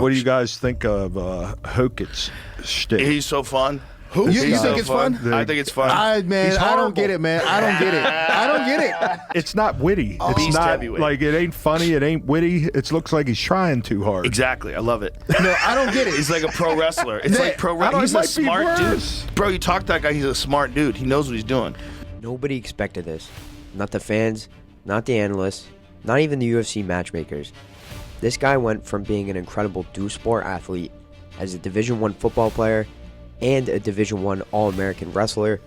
What do you guys think of Hokit's shtick? He's so fun. Who? You think it's fun? I think it's fun. I don't get it, man. I don't get it. I don't get it. It's not witty. It's Beast not heavyweight. like it ain't funny. It ain't witty. It looks like he's trying too hard. Exactly. I love it. No, I don't get it. He's like a pro wrestler. It's like pro wrestling. He's a smart dude. Bro, you talk to that guy, he's a smart dude. He knows what he's doing. Nobody expected this. Not the fans, not the analysts, not even the UFC matchmakers. This guy went from being an incredible dual-sport athlete as a Division I football player and a Division I All-American wrestler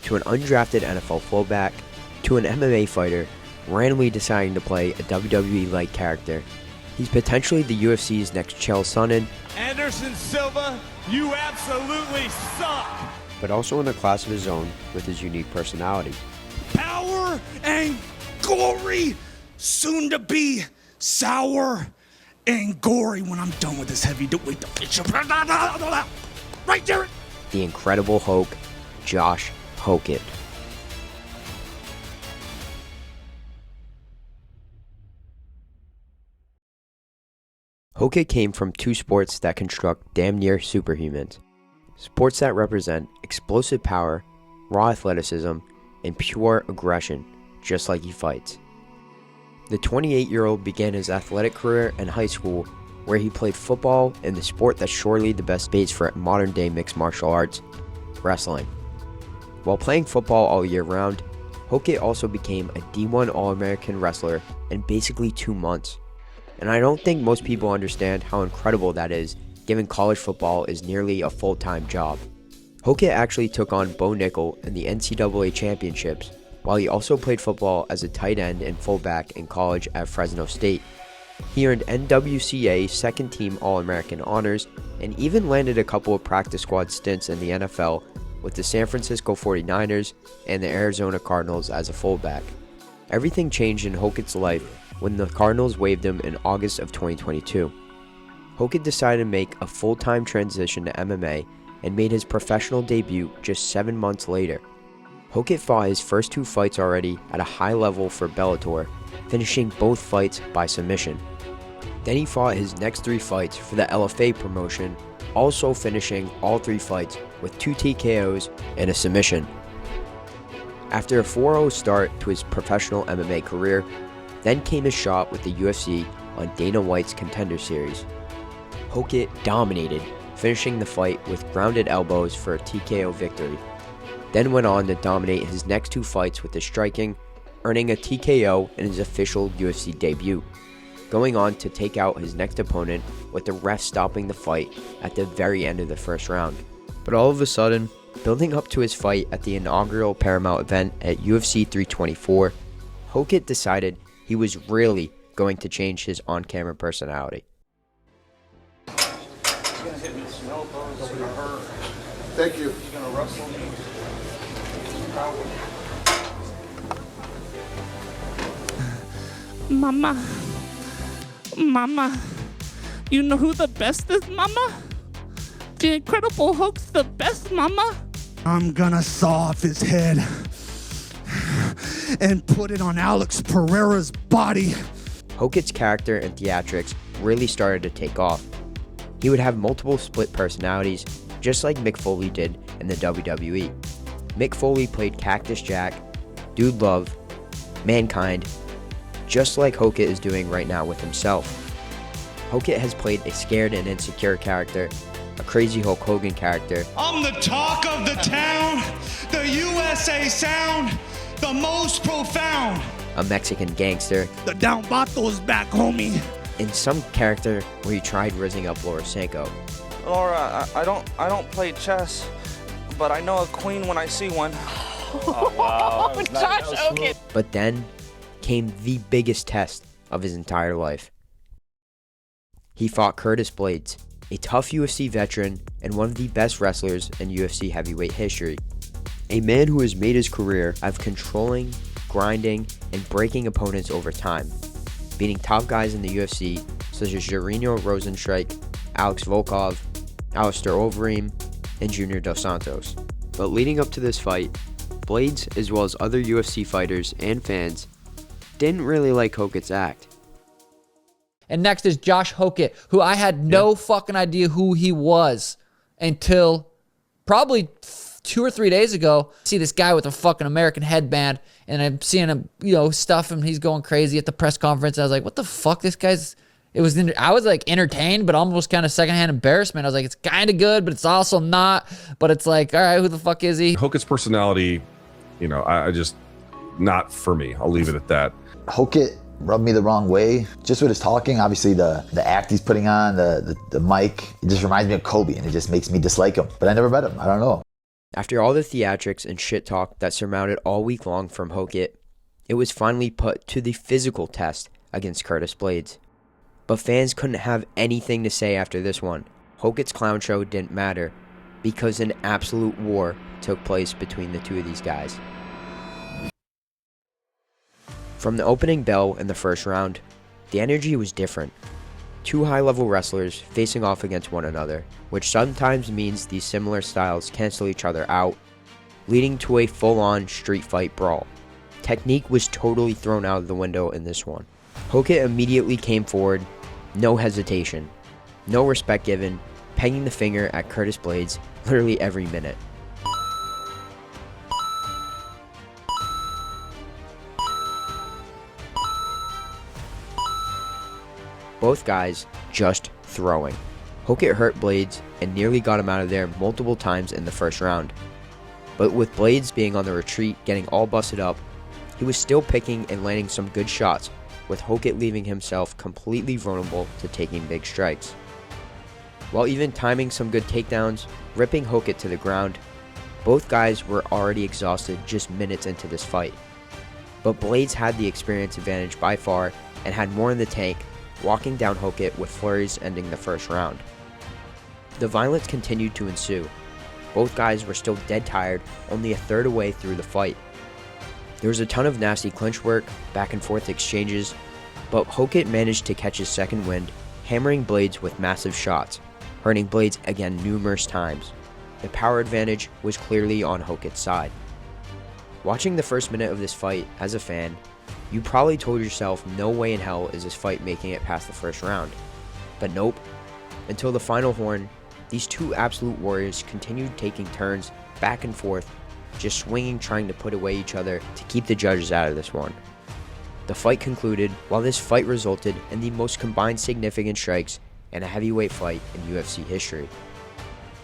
to an undrafted NFL fullback to an MMA fighter randomly deciding to play a WWE-like character. He's potentially the UFC's next Chael Sonnen. Anderson Silva, you absolutely suck! But also in a class of his own with his unique personality. Power and gory, soon to be sour and gory when I'm done with this heavyweight division. Right there. The Incredible Hulk, Josh Hokit. Hokit came from two sports that construct damn near superhumans. Sports that represent explosive power, raw athleticism, and pure aggression, just like he fights. The 28-year-old began his athletic career in high school, where he played football in the sport that's surely the best base for modern-day mixed martial arts, wrestling. While playing football all year round, Hokit also became a D1 All-American wrestler in basically 2 months. And I don't think most people understand how incredible that is, given college football is nearly a full-time job. Hokit actually took on Bo Nickel in the NCAA championships, while he also played football as a tight end and fullback in college at Fresno State. He earned NWCA second-team All-American honors and even landed a couple of practice squad stints in the NFL with the San Francisco 49ers and the Arizona Cardinals as a fullback. Everything changed in Hokit's life when the Cardinals waived him in August of 2022. Hokit decided to make a full-time transition to MMA and made his professional debut just 7 months later. Hokit fought his first 2 fights already at a high level for Bellator, finishing both fights by submission. Then he fought his next 3 fights for the LFA promotion, also finishing all 3 fights with 2 TKOs and a submission. After a 4-0 start to his professional MMA career, then came his shot with the UFC on Dana White's Contender Series. Hokit dominated, finishing the fight with grounded elbows for a TKO victory. Then went on to dominate his next 2 fights with his striking, earning a TKO in his official UFC debut, going on to take out his next opponent with the ref stopping the fight at the very end of the first round. But all of a sudden, building up to his fight at the inaugural Paramount event at UFC 324, Hokit decided he was really going to change his on-camera personality. Thank you. Mama, you know who the best is, Mama? The Incredible Hulk's the best, Mama. I'm gonna saw off his head and put it on Alex Pereira's body. Hokit's character and theatrics really started to take off. He would have multiple split personalities, just like Mick Foley did in the WWE. Mick Foley played Cactus Jack, Dude Love, Mankind, just like Hokit is doing right now with himself. Hokit has played a scared and insecure character, a crazy Hulk Hogan character. I'm the talk of the town, the USA sound, the most profound. A Mexican gangster, The down bato's back, homie. and some character where he tried rizzing up Laura Sanko. Laura, I don't play chess, but I know a queen when I see one. Oh, wow. Josh Hokit. But then came the biggest test of his entire life. He fought Curtis Blaydes, a tough UFC veteran and one of the best wrestlers in UFC heavyweight history. A man who has made his career out of controlling, grinding, and breaking opponents over time, beating top guys in the UFC such as Jarino Rosenstrike, Alex Volkov, Alistair Overeem, and Junior Dos Santos. But leading up to this fight, Blaydes, as well as other UFC fighters and fans, didn't really like Hokit's act. And next is Josh Hokit, who I had no fucking idea who he was until probably 2 or 3 days ago. I see this guy with a fucking American headband, and I'm seeing him, stuff him. He's going crazy at the press conference. I was like, what the fuck? This guy's... I was like entertained, but almost kind of secondhand embarrassment. I was like, it's kind of good, but it's also not. But it's like, all right, who the fuck is he? Hokit's personality, I just, not for me. I'll leave it at that. Hokit rubbed me the wrong way. Just with his talking, obviously the act he's putting on, the mic, it just reminds me of Kobe, and it just makes me dislike him. But I never met him. I don't know. After all the theatrics and shit talk that surmounted all week long from Hokit, it was finally put to the physical test against Curtis Blaydes. But fans couldn't have anything to say after this one. Hokit's clown show didn't matter because an absolute war took place between the two of these guys. From the opening bell in the first round, the energy was different. Two high-level wrestlers facing off against one another, which sometimes means these similar styles cancel each other out, leading to a full-on street fight brawl. Technique was totally thrown out of the window in this one. Hokit immediately came forward, no hesitation, no respect given, pegging the finger at Curtis Blaydes literally every minute. Both guys just throwing. Hokit hurt Blaydes and nearly got him out of there multiple times in the first round. But with Blaydes being on the retreat, getting all busted up, he was still picking and landing some good shots, with Hokit leaving himself completely vulnerable to taking big strikes. While even timing some good takedowns, ripping Hokit to the ground, both guys were already exhausted just minutes into this fight. But Blaydes had the experience advantage by far and had more in the tank, walking down Hokit with flurries ending the first round. The violence continued to ensue. Both guys were still dead tired, only a third away through the fight. There was a ton of nasty clinch work, back and forth exchanges, but Hokit managed to catch his second wind, hammering Blaydes with massive shots, hurting Blaydes again numerous times. The power advantage was clearly on Hokit's side. Watching the first minute of this fight as a fan, you probably told yourself no way in hell is this fight making it past the first round. But nope. Until the final horn, these two absolute warriors continued taking turns back and forth, just swinging, trying to put away each other to keep the judges out of this one. The fight concluded, while this fight resulted in the most combined significant strikes in a heavyweight fight in UFC history.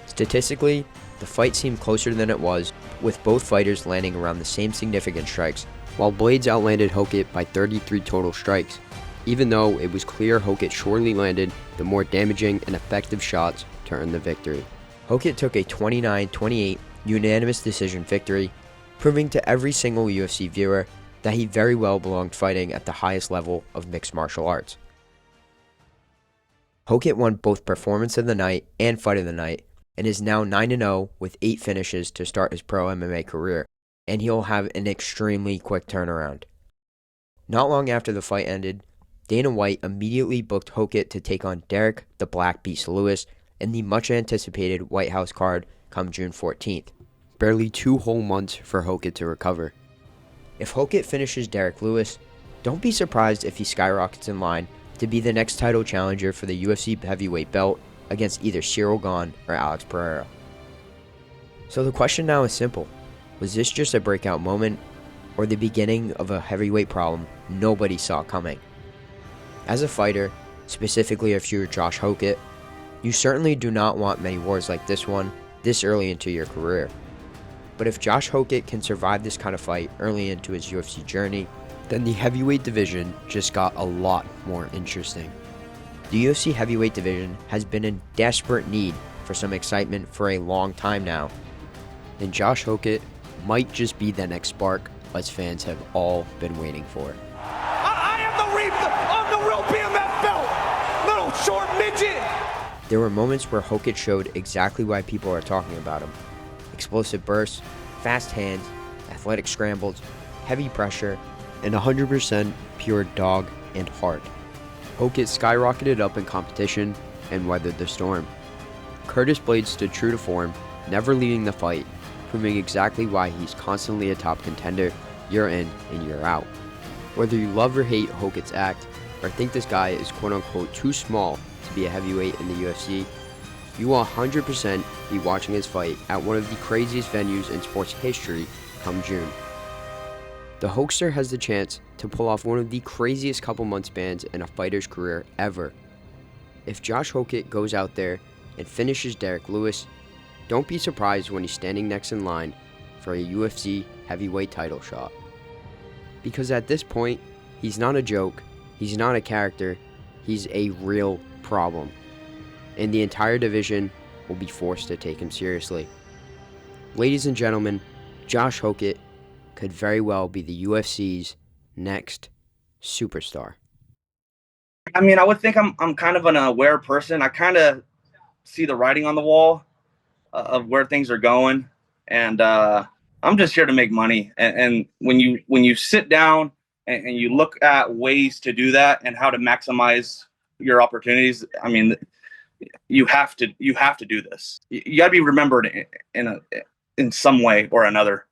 Statistically, the fight seemed closer than it was, with both fighters landing around the same significant strikes, while Blaydes outlanded Hokit by 33 total strikes, even though it was clear Hokit surely landed the more damaging and effective shots to earn the victory. Hokit took a 29-28 unanimous decision victory, proving to every single UFC viewer that he very well belonged fighting at the highest level of mixed martial arts. Hokit won both Performance of the Night and Fight of the Night, and is now 9-0 with 8 finishes to start his pro MMA career, and he'll have an extremely quick turnaround. Not long after the fight ended, Dana White immediately booked Hokit to take on Derrick the Black Beast Lewis in the much-anticipated White House card come June 14th. Barely 2 whole months for Hokit to recover. If Hokit finishes Derrick Lewis, don't be surprised if he skyrockets in line to be the next title challenger for the UFC heavyweight belt against either Cyril Gane or Alex Pereira. So the question now is simple. Was this just a breakout moment, or the beginning of a heavyweight problem nobody saw coming? As a fighter, specifically if you're Josh Hokit, you certainly do not want many wars like this one this early into your career. But if Josh Hokit can survive this kind of fight early into his UFC journey, then the heavyweight division just got a lot more interesting. The UFC heavyweight division has been in desperate need for some excitement for a long time now, and Josh Hokit might just be the next spark us fans have all been waiting for. I am the real BMF belt, little short midget. There were moments where Hokit showed exactly why people are talking about him. Explosive bursts, fast hands, athletic scrambles, heavy pressure, and 100% pure dog and heart. Hokit skyrocketed up in competition and weathered the storm. Curtis Blaydes stood true to form, never leaving the fight, proving exactly why he's constantly a top contender year in and year out. Whether you love or hate Hokit's act, or think this guy is quote-unquote too small to be a heavyweight in the UFC, you will 100% be watching his fight at one of the craziest venues in sports history come June. The Hoaxer has the chance to pull off one of the craziest couple month spans in a fighter's career ever. If Josh Hokit goes out there and finishes Derrick Lewis, don't be surprised when he's standing next in line for a UFC heavyweight title shot. Because at this point, he's not a joke, he's not a character, he's a real problem. And the entire division will be forced to take him seriously. Ladies and gentlemen, Josh Hokit could very well be the UFC's next superstar. I mean, I would think I'm kind of an aware person. I kind of see the writing on the wall of where things are going, and I'm just here to make money. And when you sit down and you look at ways to do that and how to maximize your opportunities, I mean, you have to do this. You got to be remembered in some way or another.